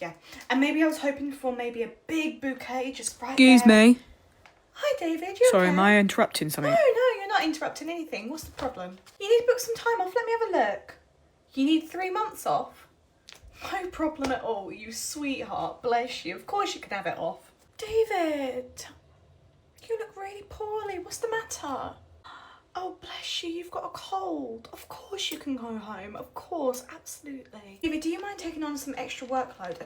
Yeah. And maybe I was hoping for maybe a big bouquet just right Excuse there. me. Hi, David. You Sorry, okay? am I interrupting something? No, you're not interrupting anything. What's the problem? You need to book some time off. Let me have a look. You need 3 months off? No problem at all, you sweetheart. Bless you. Of course you can have it off. David, you look really poorly. What's the matter? Oh, bless you. You've got a cold. Of course you can go home. Of course, absolutely. David, do you mind taking on some extra workload?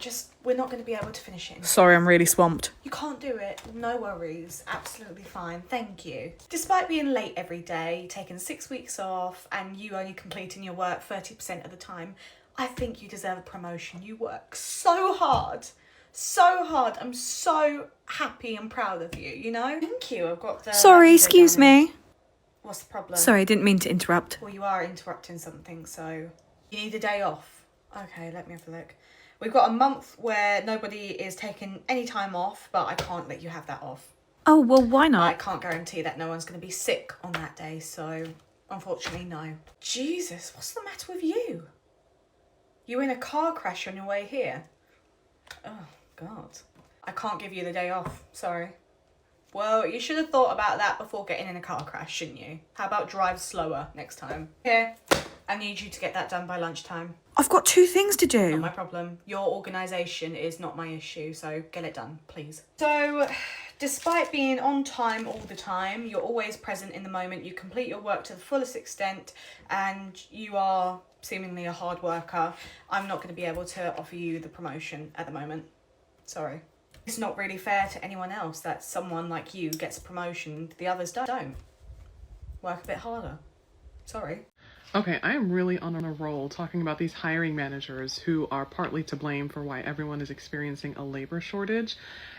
We're not going to be able to finish it. Sorry, I'm really swamped. You can't do it. No worries. Absolutely fine. Thank you. Despite being late every day, taking 6 weeks off, and you only completing your work 30% of the time, I think you deserve a promotion. You work so hard. So hard. I'm so happy and proud of you, you know? Thank you. I've got the... Sorry, excuse me. What's the problem? Sorry, I didn't mean to interrupt. Well, you are interrupting something, so... You need a day off. Okay, let me have a look. We've got a month where nobody is taking any time off, but I can't let you have that off. Oh, well, why I not? can't guarantee that no one's going to be sick on that day, so unfortunately, no. Jesus, what's the matter with you? You were in a car crash on your way here? Oh, God. I can't give you the day off, sorry. Well, you should have thought about that before getting in a car crash, shouldn't you? How about drive slower next time? Here, I need you to get that done by lunchtime. I've got 2 things to do. Not my problem. Your organisation is not my issue, so get it done, please. So, despite being on time all the time, you're always present in the moment, you complete your work to the fullest extent, and you are seemingly a hard worker, I'm not going to be able to offer you the promotion at the moment. Sorry. It's not really fair to anyone else that someone like you gets a promotion, the others don't. Work a bit harder. Sorry. Okay, I am really on a roll talking about these hiring managers who are partly to blame for why everyone is experiencing a labor shortage.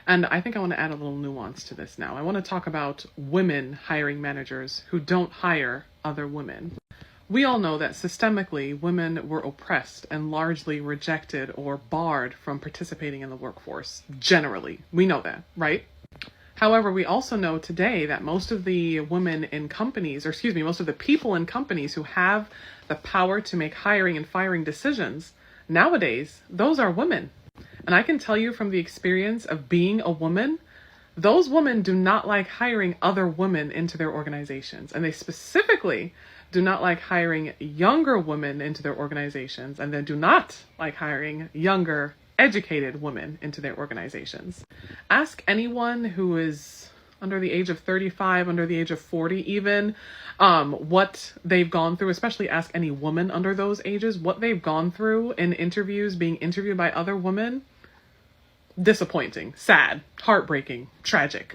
And I think I want to add a little nuance to this now. I want to talk about women hiring managers who don't hire other women. We all know that systemically, women were oppressed and largely rejected or barred from participating in the workforce. Generally, we know that, right? However, we also know today that most of the women in companies, most of the people in companies who have the power to make hiring and firing decisions, nowadays, those are women. And I can tell you from the experience of being a woman, those women do not like hiring other women into their organizations. And they specifically do not like hiring younger women into their organizations, and they do not like hiring younger, educated women into their organizations. Ask anyone who is under the age of 35, under the age of 40 even, what they've gone through, especially ask any woman under those ages, what they've gone through in interviews, being interviewed by other women. Disappointing, sad, heartbreaking, tragic.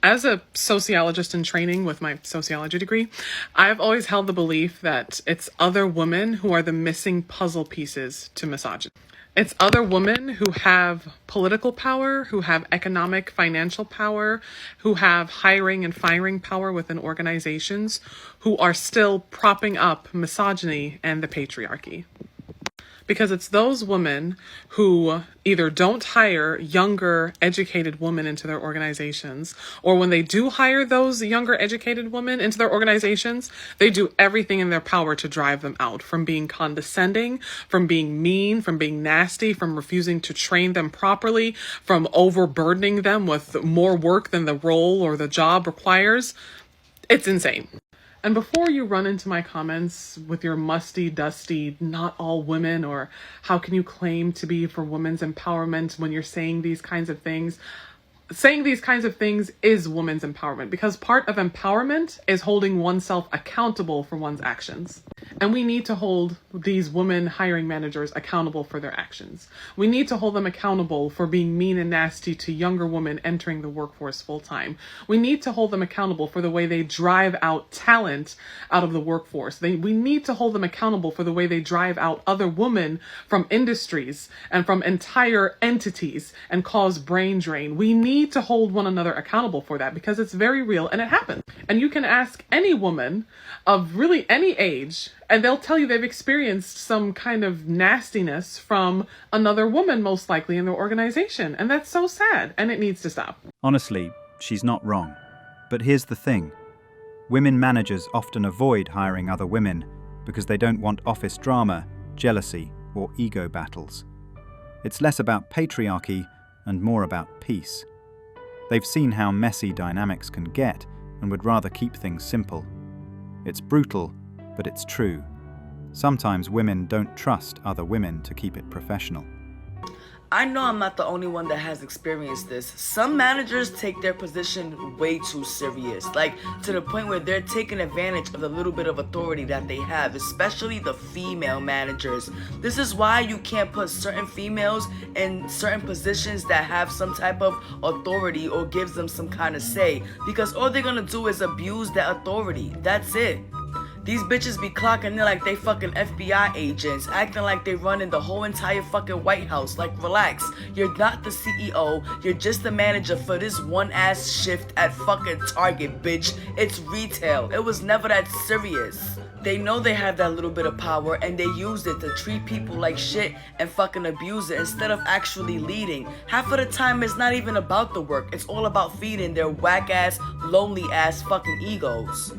As a sociologist in training with my sociology degree, I've always held the belief that it's other women who are the missing puzzle pieces to misogyny. It's other women who have political power, who have economic, financial power, who have hiring and firing power within organizations, who are still propping up misogyny and the patriarchy. Because it's those women who either don't hire younger, educated women into their organizations, or when they do hire those younger, educated women into their organizations, they do everything in their power to drive them out, from being condescending, from being mean, from being nasty, from refusing to train them properly, from overburdening them with more work than the role or the job requires. It's insane. And before you run into my comments with your musty, dusty, not all women, or how can you claim to be for women's empowerment when you're saying these kinds of things, saying these kinds of things is women's empowerment, because part of empowerment is holding oneself accountable for one's actions. And we need to hold these women hiring managers accountable for their actions. We need to hold them accountable for being mean and nasty to younger women entering the workforce full time. We need to hold them accountable for the way they drive out talent out of the workforce. We need to hold them accountable for the way they drive out other women from industries and from entire entities and cause brain drain. We need to hold one another accountable for that, because it's very real and it happens. And you can ask any woman of really any age, and they'll tell you they've experienced some kind of nastiness from another woman, most likely in their organization. And that's so sad, and it needs to stop. Honestly, she's not wrong. But here's the thing. Women managers often avoid hiring other women because they don't want office drama, jealousy, or ego battles. It's less about patriarchy and more about peace. They've seen how messy dynamics can get and would rather keep things simple. It's brutal, but it's true. Sometimes women don't trust other women to keep it professional. I know I'm not the only one that has experienced this. Some managers take their position way too serious, like to the point where they're taking advantage of the little bit of authority that they have, especially the female managers. This is why you can't put certain females in certain positions that have some type of authority or gives them some kind of say, because all they're gonna do is abuse that authority. That's it. These bitches be clocking in like they fucking FBI agents, acting like they running the whole entire fucking White House. Like, relax. You're not the CEO. You're just the manager for this one ass shift at fucking Target, bitch. It's retail. It was never that serious. They know they have that little bit of power and they use it to treat people like shit and fucking abuse it instead of actually leading. Half of the time it's not even about the work. It's all about feeding their whack ass, lonely ass fucking egos.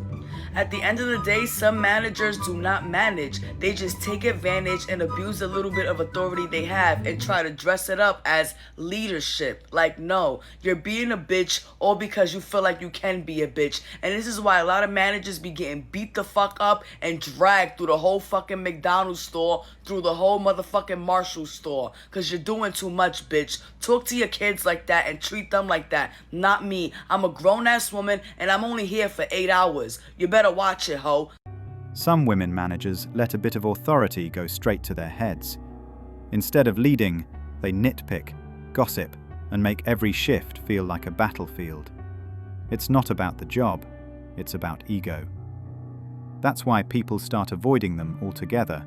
At the end of the day, some managers do not manage. They just take advantage and abuse a little bit of authority they have and try to dress it up as leadership. Like, no, you're being a bitch all because you feel like you can be a bitch. And this is why a lot of managers be getting beat the fuck up and dragged through the whole fucking McDonald's store, through the whole motherfucking Marshall store. Cause you're doing too much, bitch. Talk to your kids like that and treat them like that. Not me. I'm a grown-ass woman and I'm only here for 8 hours. You better watch it, ho. Some women managers let a bit of authority go straight to their heads. Instead of leading, they nitpick, gossip, and make every shift feel like a battlefield. It's not about the job, it's about ego. That's why people start avoiding them altogether.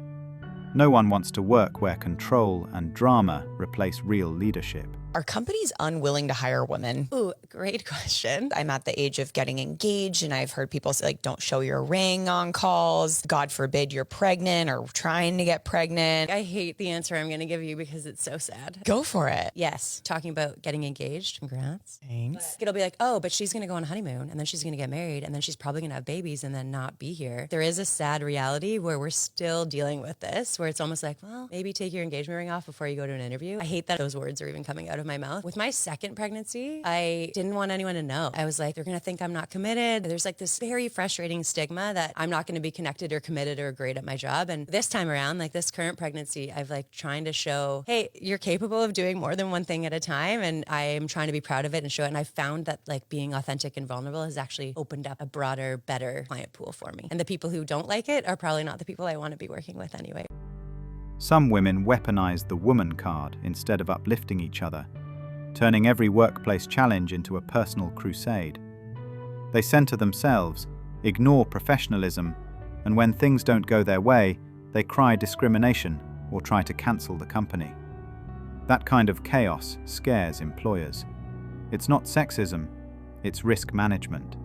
No one wants to work where control and drama replace real leadership. Are companies unwilling to hire women? Ooh, great question. I'm at the age of getting engaged, and I've heard people say, like, don't show your ring on calls. God forbid you're pregnant or trying to get pregnant. I hate the answer I'm going to give you because it's so sad. Go for it. Yes, talking about getting engaged. Congrats. Thanks. It'll be like, oh, but she's going to go on a honeymoon, and then she's going to get married, and then she's probably going to have babies and then not be here. There is a sad reality where we're still dealing with this, where it's almost like, well, maybe take your engagement ring off before you go to an interview. I hate that those words are even coming out of my mouth. With my second pregnancy, I didn't want anyone to know. I was like, they're going to think I'm not committed. There's like this very frustrating stigma that I'm not going to be connected or committed or great at my job. And this time around, like this current pregnancy, I've like trying to show, hey, you're capable of doing more than one thing at a time. And I am trying to be proud of it and show it. And I found that like being authentic and vulnerable has actually opened up a broader, better client pool for me. And the people who don't like it are probably not the people I want to be working with anyway. Some women weaponize the woman card instead of uplifting each other, turning every workplace challenge into a personal crusade. They center themselves, ignore professionalism, and when things don't go their way, they cry discrimination or try to cancel the company. That kind of chaos scares employers. It's not sexism, it's risk management.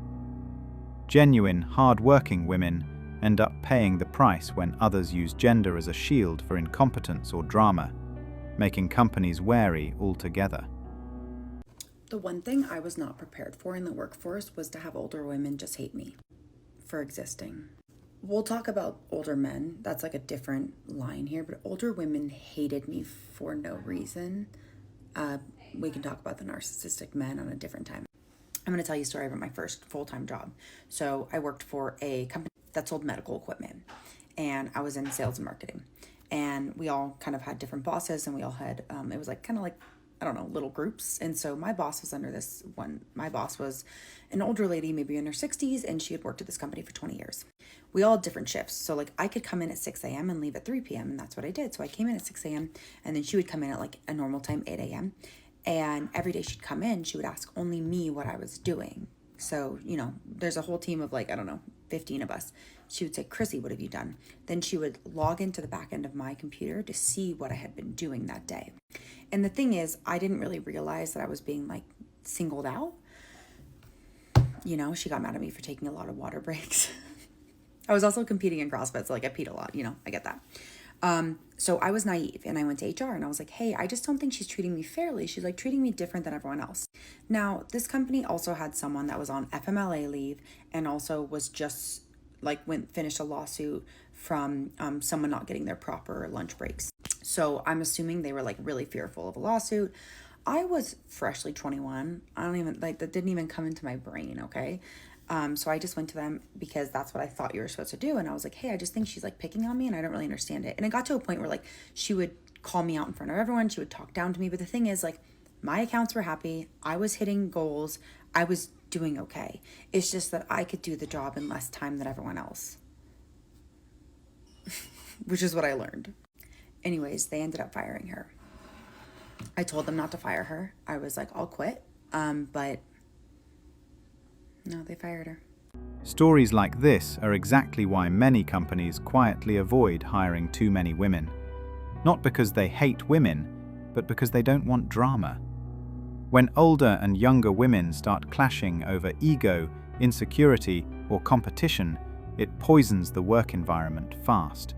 Genuine, hard-working women end up paying the price when others use gender as a shield for incompetence or drama, making companies wary altogether. The one thing I was not prepared for in the workforce was to have older women just hate me for existing. We'll talk about older men. That's like a different line here, but older women hated me for no reason. We can talk about the narcissistic men on a different time. I'm going to tell you a story about my first full-time job. So I worked for a company that sold medical equipment, and I was in sales and marketing. And we all kind of had different bosses, and we all had, it was like kind of like, I don't know, little groups. And so my boss was under this one. My boss was an older lady, maybe in her 60s, and she had worked at this company for 20 years. We all had different shifts. So like I could come in at 6 a.m. and leave at 3 p.m. And that's what I did. So I came in at 6 a.m. and then she would come in at like a normal time, 8 a.m. And every day she'd come in, she would ask only me what I was doing. So, you know, there's a whole team of like, I don't know, 15 of us. She would say, Chrissy, what have you done? Then she would log into the back end of my computer to see what I had been doing that day. And the thing is, I didn't really realize that I was being like singled out. You know, she got mad at me for taking a lot of water breaks. I was also competing in CrossFit, so like I peed a lot, you know, I get that. So I was naive and I went to HR and I was like, hey, I just don't think she's treating me fairly. She's like treating me different than everyone else. Now, this company also had someone that was on FMLA leave and also was just like finished a lawsuit from someone not getting their proper lunch breaks. So I'm assuming they were like really fearful of a lawsuit. I was freshly 21. I don't even like that didn't even come into my brain, okay? So I just went to them because that's what I thought you were supposed to do. And I was like, hey, I just think she's like picking on me and I don't really understand it. And it got to a point where like she would call me out in front of everyone. She would talk down to me. But the thing is, like, my accounts were happy. I was hitting goals. I was doing okay. It's just that I could do the job in less time than everyone else, which is what I learned. Anyways, they ended up firing her. I told them not to fire her. I was like, I'll quit. But no, they fired her. Stories like this are exactly why many companies quietly avoid hiring too many women. Not because they hate women, but because they don't want drama. When older and younger women start clashing over ego, insecurity, or competition, it poisons the work environment fast.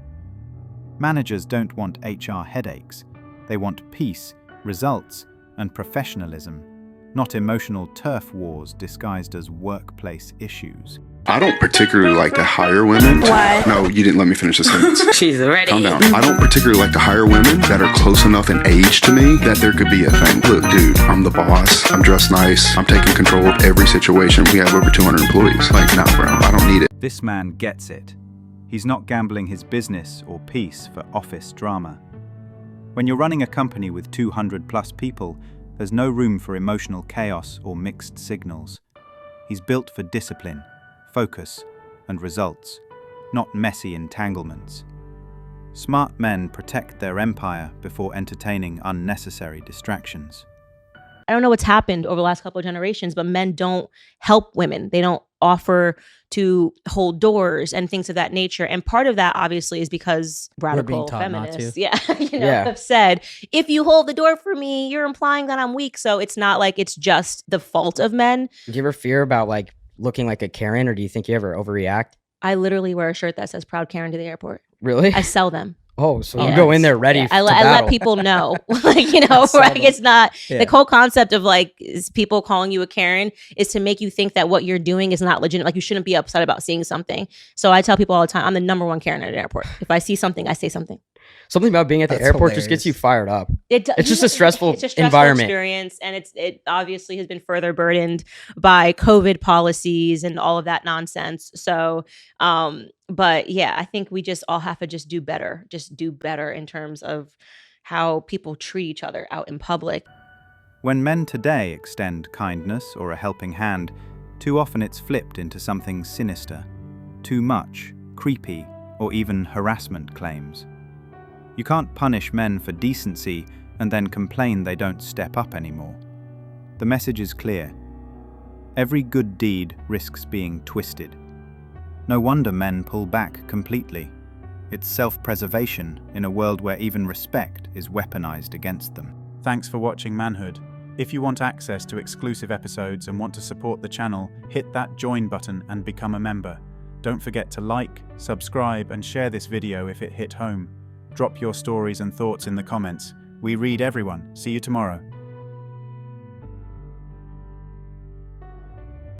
Managers don't want HR headaches. They want peace, results, and professionalism, not emotional turf wars disguised as workplace issues. I don't particularly like to hire women. What? No, you didn't let me finish the sentence. She's ready. Calm down. I don't particularly like to hire women that are close enough in age to me that there could be a thing. Look, dude, I'm the boss. I'm dressed nice. I'm taking control of every situation. We have over 200 employees. Like, nah, bro, I don't need it. This man gets it. He's not gambling his business or peace for office drama. When you're running a company with 200 plus people, there's no room for emotional chaos or mixed signals. He's built for discipline, focus, and results, not messy entanglements. Smart men protect their empire before entertaining unnecessary distractions. I don't know what's happened over the last couple of generations, but men don't help women. They don't offer to hold doors and things of that nature. And part of that obviously is because radical feminists, have said, if you hold the door for me, you're implying that I'm weak. So it's not like it's just the fault of men. Do you ever fear about like looking like a Karen, or do you think you ever overreact? I literally wear a shirt that says Proud Karen to the airport. Really? I sell them. Oh, so you go in there ready. I to let battle. people know, like, right? It's not the whole concept of like people calling you a Karen is to make you think that what you're doing is not legitimate. Like you shouldn't be upset about seeing something. So I tell people all the time, I'm the number one Karen at an airport. If I see something, I say something. Something about being at the airport just gets you fired up. It's just a stressful environment. Experience, and it obviously has been further burdened by COVID policies and all of that nonsense. So, but yeah, I think we just all have to just do better in terms of how people treat each other out in public. When men today extend kindness or a helping hand, too often it's flipped into something sinister, too much, creepy, or even harassment claims. You can't punish men for decency and then complain they don't step up anymore. The message is clear. Every good deed risks being twisted. No wonder men pull back completely. It's self-preservation in a world where even respect is weaponized against them. Thanks for watching Manhood. If you want access to exclusive episodes and want to support the channel, hit that join button and become a member. Don't forget to like, subscribe, and share this video if it hit home. Drop your stories and thoughts in the comments. We read everyone. See you tomorrow.